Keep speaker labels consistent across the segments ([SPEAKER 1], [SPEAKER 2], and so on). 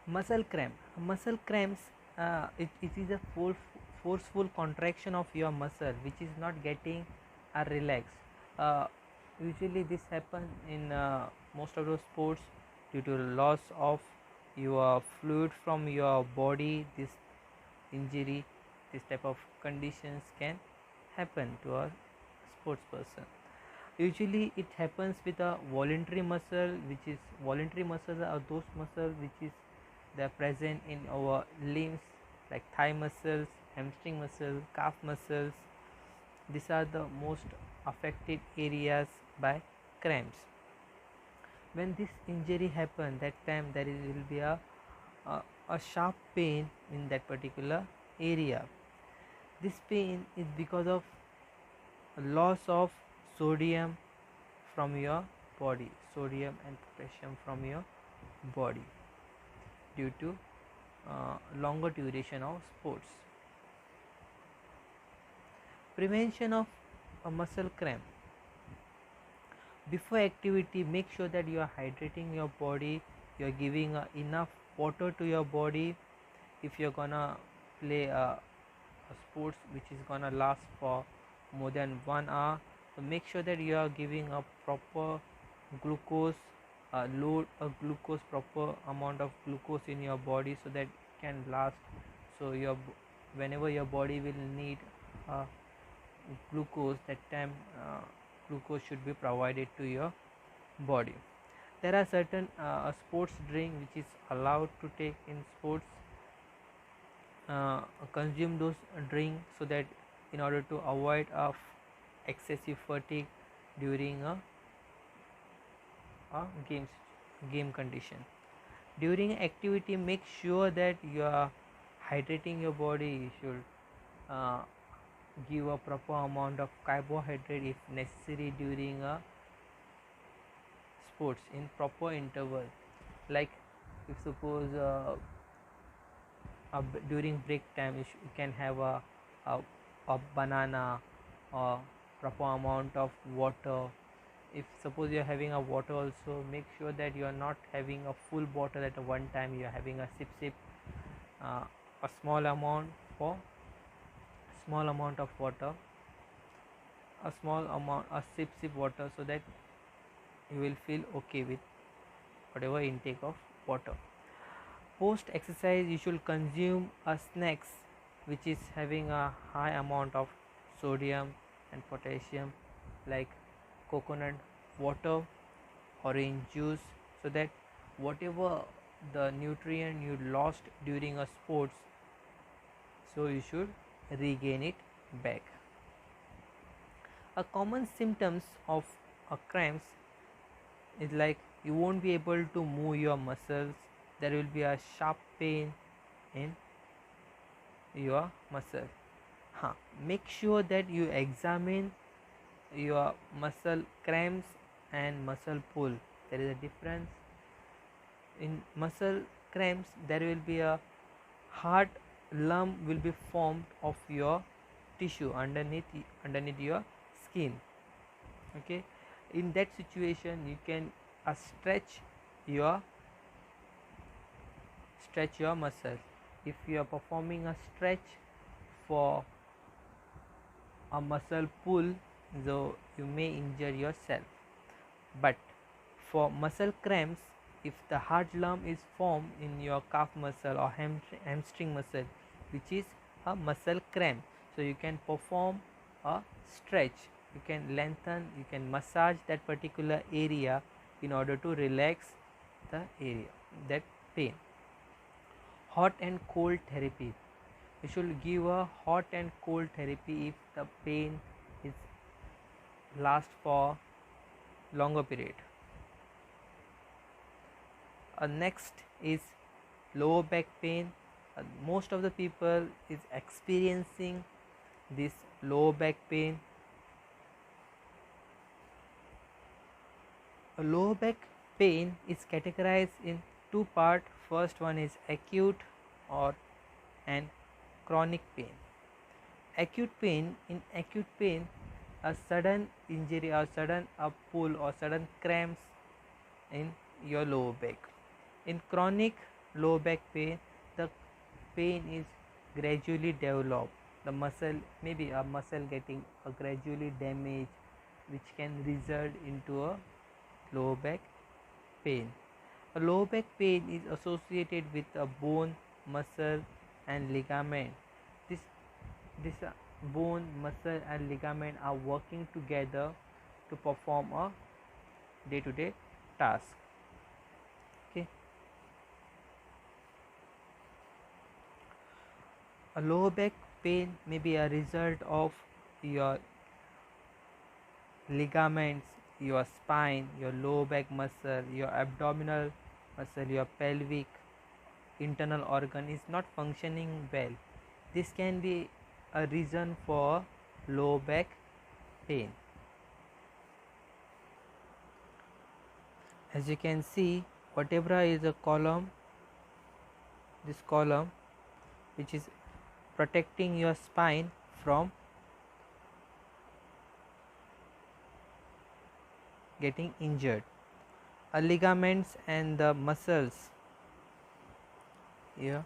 [SPEAKER 1] Muscle cramp. Muscle cramps. It is a forceful contraction of your muscle which is not getting relaxed. Usually, this happens in most of the sports due to loss of your fluid from your body. This injury, this type of conditions can happen to a sports person. Usually it happens with a voluntary muscle, which is voluntary muscles are those muscles which is they are present in our limbs, like thigh muscles, hamstring muscle, calf muscles. These are the most affected areas by cramps. When this injury happen, that time will be a, a sharp pain in that particular area. This pain is because of loss of sodium from your body, sodium and potassium from your body due to longer duration of sports. Prevention of a muscle cramp. Before activity, make sure that you are hydrating your body, you are giving enough water to your body. If you're gonna play a sports which is gonna last for more than 1 hour, so make sure that you are giving a proper glucose load a glucose proper amount of glucose in your body so that it can last. So whenever your body will need uh, glucose, that time glucose should be provided to your body. There are certain sports drink which is allowed to take in sports. Consume those drink so that in order to avoid of excessive fatigue during a game condition. During activity, make sure that you are hydrating your body. You should uh, give a proper amount of carbohydrate if necessary during a sports in proper interval. Like if suppose during break time you can have a, a banana or proper amount of water. If suppose you are having a water also, make sure that you are not having a full bottle at one time. You are having a sip uh, a small amount of water, a small amount, a sip water, so that you will feel okay with whatever intake of water. Post exercise, you should consume a snacks which is having a high amount of sodium and potassium, like coconut water, orange juice, so that whatever the nutrient you lost during a sports, so you should regain it back. A common symptoms of a cramps is like you won't be able to move your muscles. There will be a sharp pain in your muscle. Make sure that you examine your muscle cramps and muscle pull. There is a difference. In muscle cramps, there will be a hard lump will be formed of your tissue underneath your skin. Okay, in that situation you can stretch your muscle. If you are performing a stretch for a muscle pull, so you may injure yourself. But for muscle cramps, if the hard lump is formed in your calf muscle or hamstring muscle, which is a muscle cramp, so you can perform a stretch, you can lengthen, you can massage that particular area in order to relax the area, that pain. Hot and cold therapy. You should give a hot and cold therapy if the pain is last for longer period. Next is lower back pain. Most of the people is experiencing this lower back pain. A lower back pain is categorized in two parts. First one is acute or and chronic pain. Acute pain, in acute pain, a sudden injury or sudden pull or sudden cramps in your lower back. In chronic low back pain, the pain is gradually developed. The muscle, maybe a muscle getting a gradually damaged, which can result into a low back pain. A low back pain is associated with a bone, muscle, and ligament. This this bone, muscle, and ligament are working together to perform a day-to-day task. Okay. A low back pain may be a result of your ligaments, your spine, your low back muscle, your abdominal muscle, your pelvic internal organ is not functioning well. This can be a reason for low back pain. As you can see, vertebra is a column, this column which is protecting your spine from getting injured. Ligaments and the muscles here,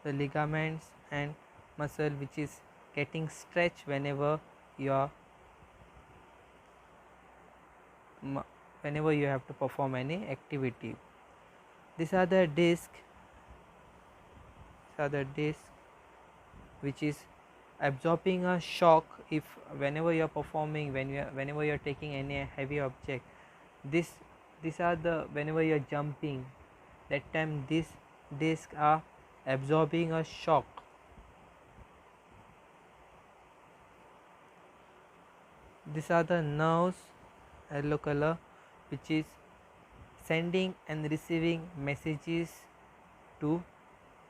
[SPEAKER 1] the ligaments and muscle which is getting stretched whenever you have to perform any activity. These are the disc which is absorbing a shock if whenever you are performing, whenever you are taking any heavy object. These are the, whenever you are jumping, that time these discs are absorbing a shock. These are the nerves, yellow color, which is sending and receiving messages to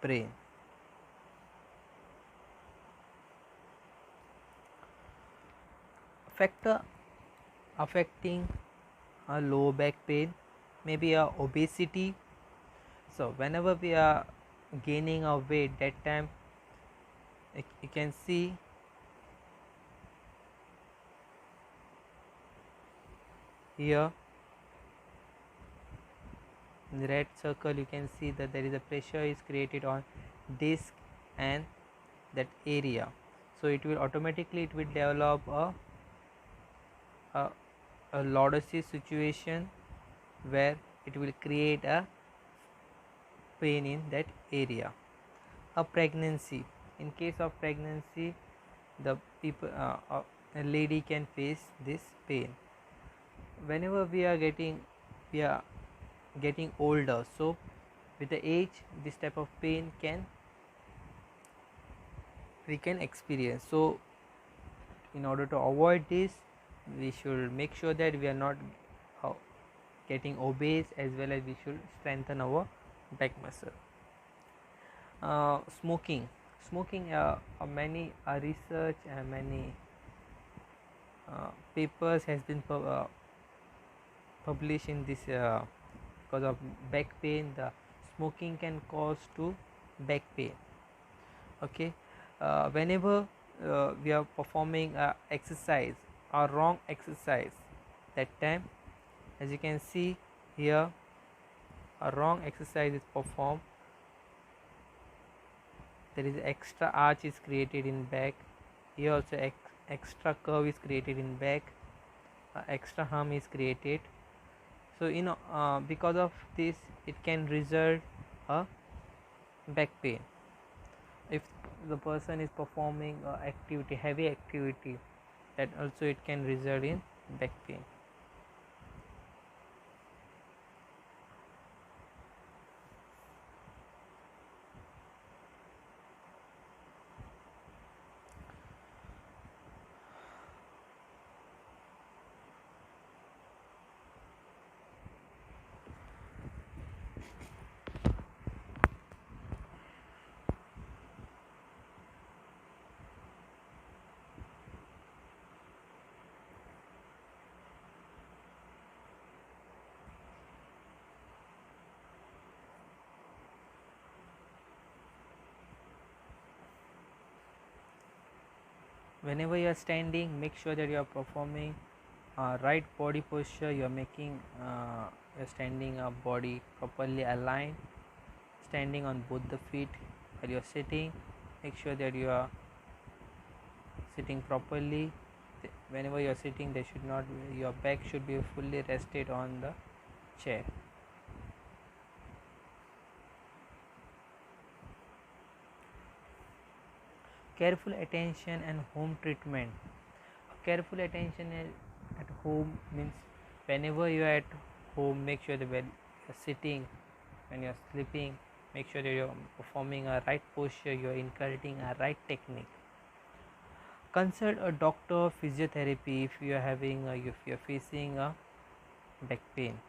[SPEAKER 1] brain. Factor affecting a low back pain may be a obesity. So whenever we are gaining our weight, that time you can see here in the red circle, you can see that there is a pressure is created on disc and that area, so it will automatically develop a lordosis situation where it will create a pain in that area. A pregnancy, in case of pregnancy, the people a lady can face this pain. Whenever we are getting older, so with the age this type of pain we can experience. So in order to avoid this, we should make sure that we are not getting obese, as well as we should strengthen our back muscle. Smoking, many research and many papers has been published in this. Because of back pain, the smoking can cause to back pain. Okay. Whenever we are performing exercise or wrong exercise, that time, as you can see here, a wrong exercise is performed, there is extra arch is created in back. Here also extra curve is created in back, extra hump is created. So because of this, it can result a back pain. If the person is performing activity, heavy activity, that also it can result in back pain. Whenever you are standing, make sure that you are performing right body posture. You are making your standing up body properly aligned, standing on both the feet. While you are sitting, make sure that you are sitting properly. Whenever you are sitting, there should not your back should be fully rested on the chair. Careful attention and home treatment. Careful attention at home means whenever you are at home, make sure that when you are sitting, when you are sleeping, make sure that you are performing a right posture, you are inculcating a right technique. Consult a doctor, physiotherapy if you are facing a back pain.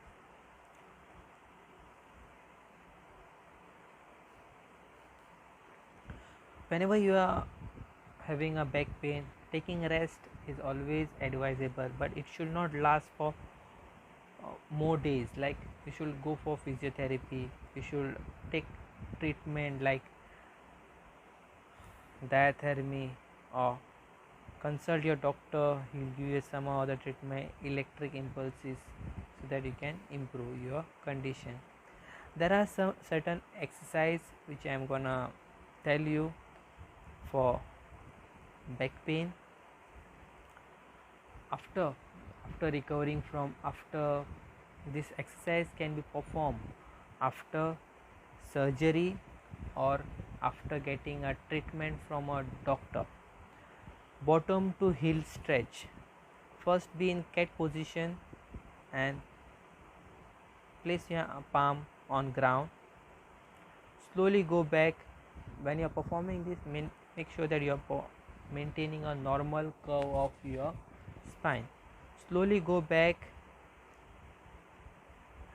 [SPEAKER 1] Whenever you are having a back pain, taking rest is always advisable, but it should not last for more days. Like you should go for physiotherapy, you should take treatment like diathermy, or consult your doctor. He'll give you some other treatment, electric impulses, so that you can improve your condition. There are some certain exercise which I am gonna tell you for back pain. After recovering from after this exercise can be performed after surgery or after getting a treatment from a doctor. Bottom to heel stretch. First be in cat position and place your palm on ground. Slowly go back. When you are performing this, make sure that you are maintaining a normal curve of your spine. Slowly go back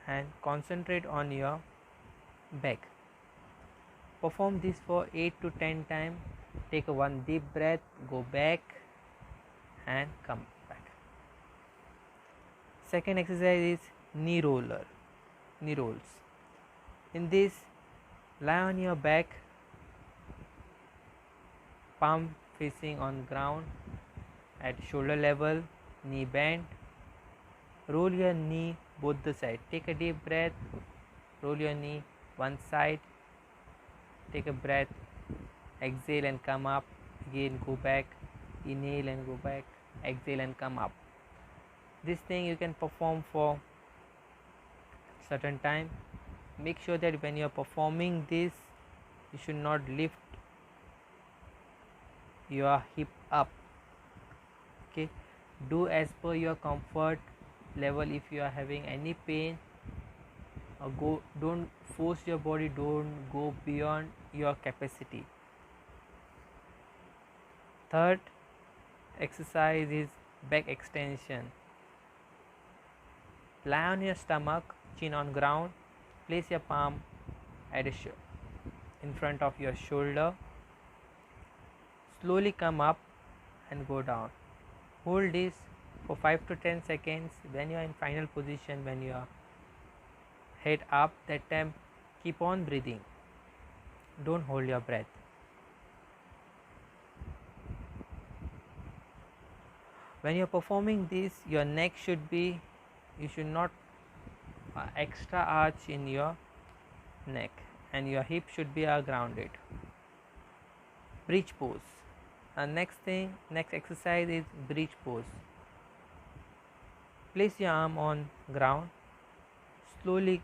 [SPEAKER 1] and concentrate on your back. Perform this for 8 to 10 times. Take one deep breath, go back and come back. Second exercise is knee rolls. In this, lie on your back, palm facing on ground at shoulder level, knee bent. Roll your knee both the side. Take a deep breath, roll your knee one side, take a breath, exhale and come up, again go back, inhale and go back, exhale and come up. This thing you can perform for certain time. Make sure that when you are performing this, you should not lift your hip up. Okay, do as per your comfort level. If you are having any pain, don't force your body, don't go beyond your capacity. Third exercise is back extension. Lie on your stomach, chin on ground, place your palm at in front of your shoulder. Slowly come up and go down. Hold this for 5 to 10 seconds. When you are in final position, when you are head up, that time keep on breathing. Don't hold your breath. When you are performing this, your neck should be, you should not extra arch in your neck, and your hip should be grounded. Bridge pose. Next exercise is bridge pose. Place your arm on ground, slowly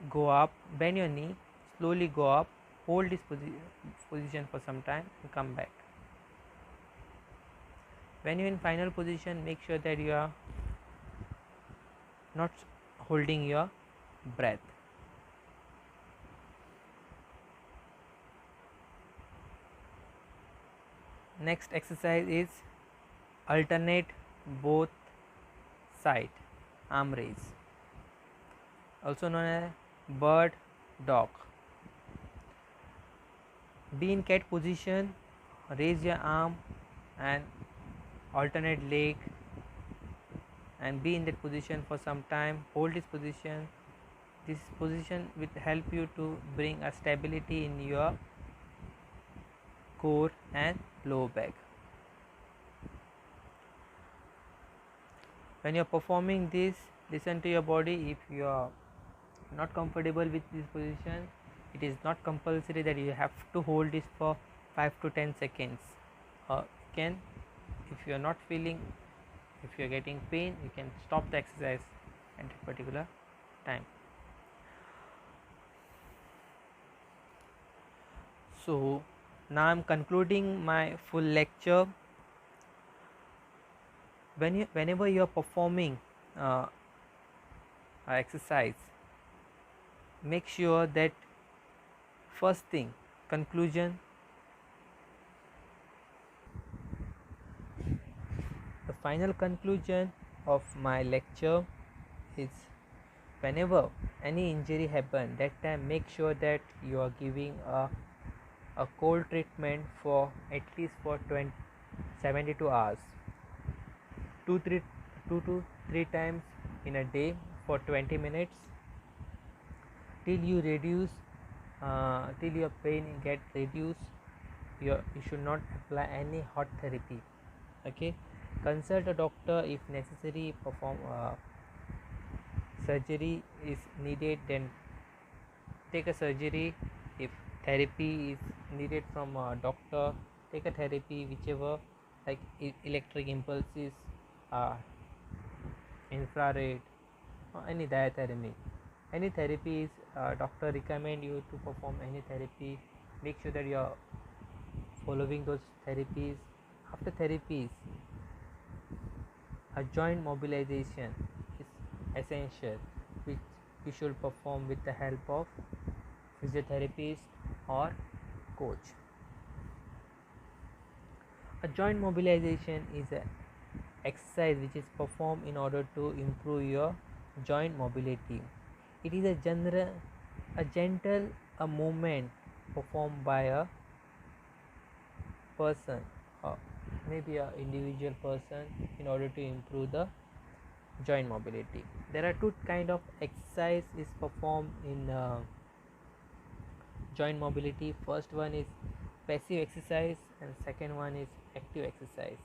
[SPEAKER 1] go up, bend your knee, slowly go up, hold this position for some time and come back. When you are in final position, make sure that you are not holding your breath. Next exercise is alternate both side arm raise, also known as bird dog. Be in cat position, raise your arm and alternate leg, and be in that position for some time. Hold this position. This position will help you to bring a stability in your core and lower back. When you are performing this, listen to your body. If you are not comfortable with this position, It is not compulsory that you have to hold this for 5 to 10 seconds. You can, if you are not feeling, if you are getting pain, you can stop the exercise at a particular time. So now I'm concluding my full lecture. Whenever you are performing exercise, make sure that first thing, conclusion, the final conclusion of my lecture is, whenever any injury happen, that time make sure that you are giving a cold treatment for at least for 72 hours, 2 to 3 times in a day for 20 minutes till you reduce, till your pain get reduced. You should not apply any hot therapy. Okay, consult a doctor if necessary. Perform surgery is needed, then take a surgery. If therapy is needed from a doctor, take a therapy, whichever, like electric impulses, infrared, or any diathermy. Any therapy is, doctor recommend you to perform any therapy. Make sure that you are following those therapies. After therapies, a joint mobilization is essential, which you should perform with the help of physiotherapist or coach. A joint mobilization is an exercise which is performed in order to improve your joint mobility. It is a gentle movement performed by a person, or maybe a individual person, in order to improve the joint mobility. There are two kind of exercise is performed in joint mobility. First one is passive exercise and second one is active exercise.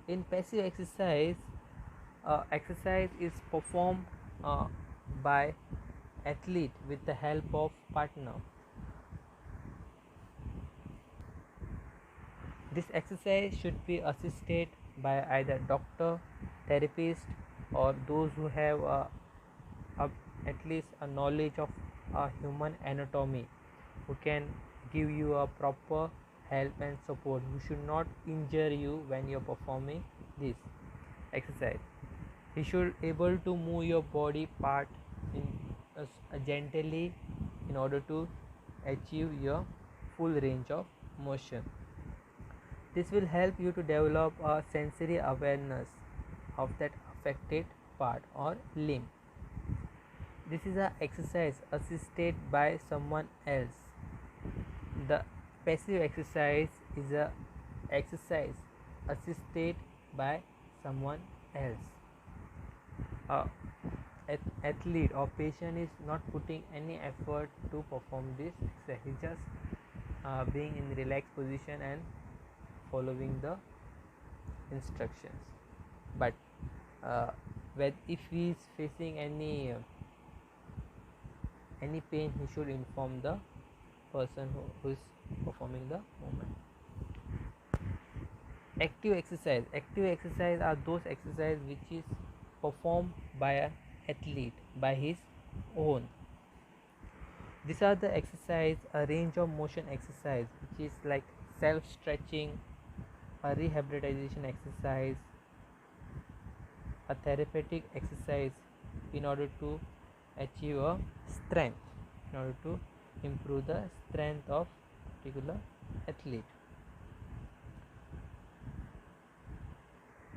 [SPEAKER 1] In passive exercise, exercise is performed by athlete with the help of partner. This exercise should be assisted by either doctor, therapist, or those who have at least a knowledge of human anatomy, who can give you a proper help and support, who should not injure you when you're performing this exercise. He should able to move your body part in gently in order to achieve your full range of motion. This will help you to develop a sensory awareness of that affected part or limb. This is an exercise assisted by someone else. The passive exercise is a exercise assisted by someone else. Athlete or patient is not putting any effort to perform this exercise. He just being in relaxed position and following the instructions. But if he is facing any pain, he should inform the person who is performing the movement. Active exercise are those exercise which is performed by an athlete by his own. These are the exercise, a range of motion exercise, which is like self stretching, a rehabilitation exercise, a therapeutic exercise, in order to achieve a strength, in order to improve the strength of particular athlete.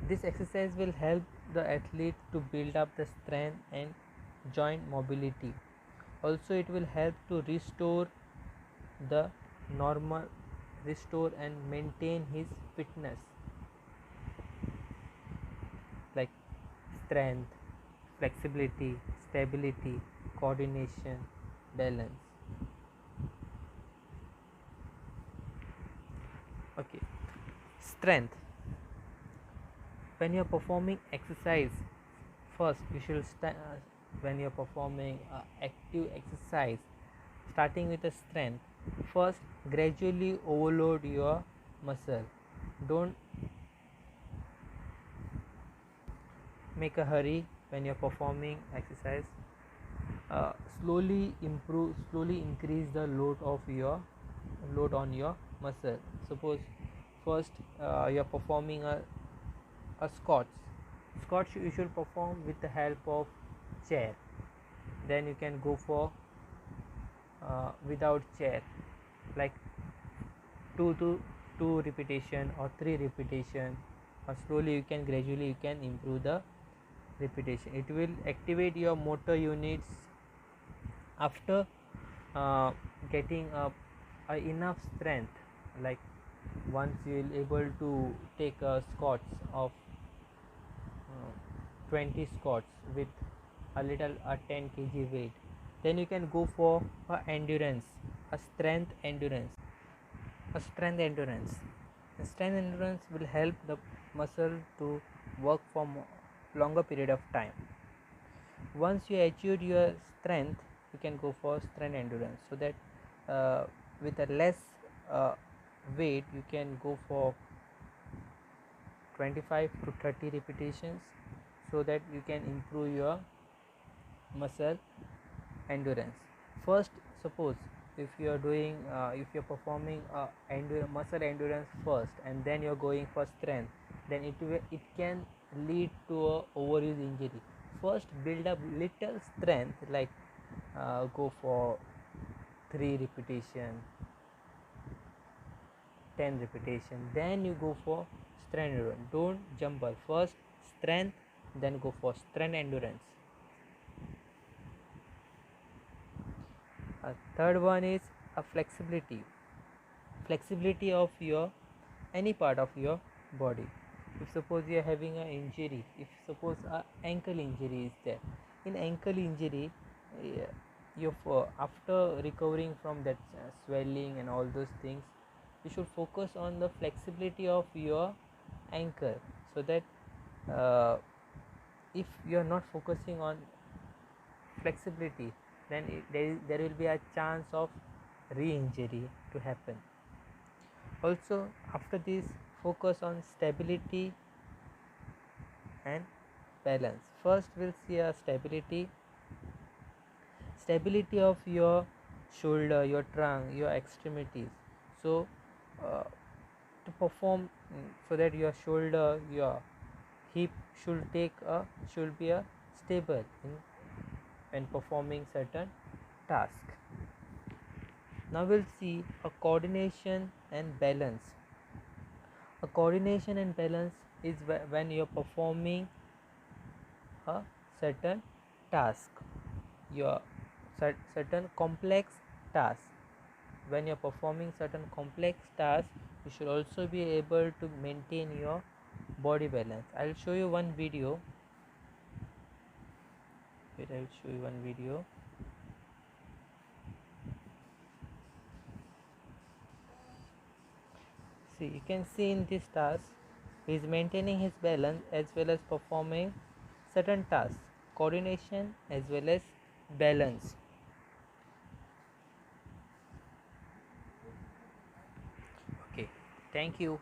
[SPEAKER 1] This exercise will help the athlete to build up the strength and joint mobility. Also, it will help to restore and maintain his fitness, like strength, flexibility, stability, coordination, balance. Okay, strength. When you are performing exercise, first you should when you are performing active exercise, starting with the strength. First, gradually overload your muscle. Don't make a hurry when you're performing exercise. Slowly increase the load on your muscle. Suppose first you're performing a squats you should perform with the help of chair. Then you can go for without chair, like 2 repetition or 3 repetition, or slowly gradually you can improve the repetition. It will activate your motor units after getting enough strength. Like once you will able to take squats of 20 squats with a little 10 kg weight, then you can go for a endurance, a strength endurance. The strength endurance will help the muscle to work for longer period of time. Once you achieve your strength, you can go for strength endurance, so that with a less uh, weight you can go for 25 to 30 repetitions, so that you can improve your muscle endurance. First, suppose if you are doing if you are performing muscle endurance first and then you are going for strength, then it can lead to a overuse injury. First, build up little strength, like go for 3 repetition, 10 repetition, then you go for strength endurance. Don't jumble. First strength, then go for strength endurance. Third one is a flexibility of your any part of your body. If suppose you are having an injury, if suppose a ankle injury is there, in ankle injury after recovering from that swelling and all those things, you should focus on the flexibility of your ankle, so that if you are not focusing on flexibility, then there will be a chance of re-injury to happen. Also, after this, focus on stability and balance. First, we'll see a stability of your shoulder, your trunk, your extremities. So to perform, so that your shoulder, your hip should be a stable when performing certain task. Now we'll see a coordination and balance. A coordination and balance is when you're performing a certain task, your certain complex task. When you're performing certain complex tasks, you should also be able to maintain your body balance. I'll show you one video. See, you can see in this task he is maintaining his balance as well as performing certain tasks, coordination as well as balance. Okay, thank you.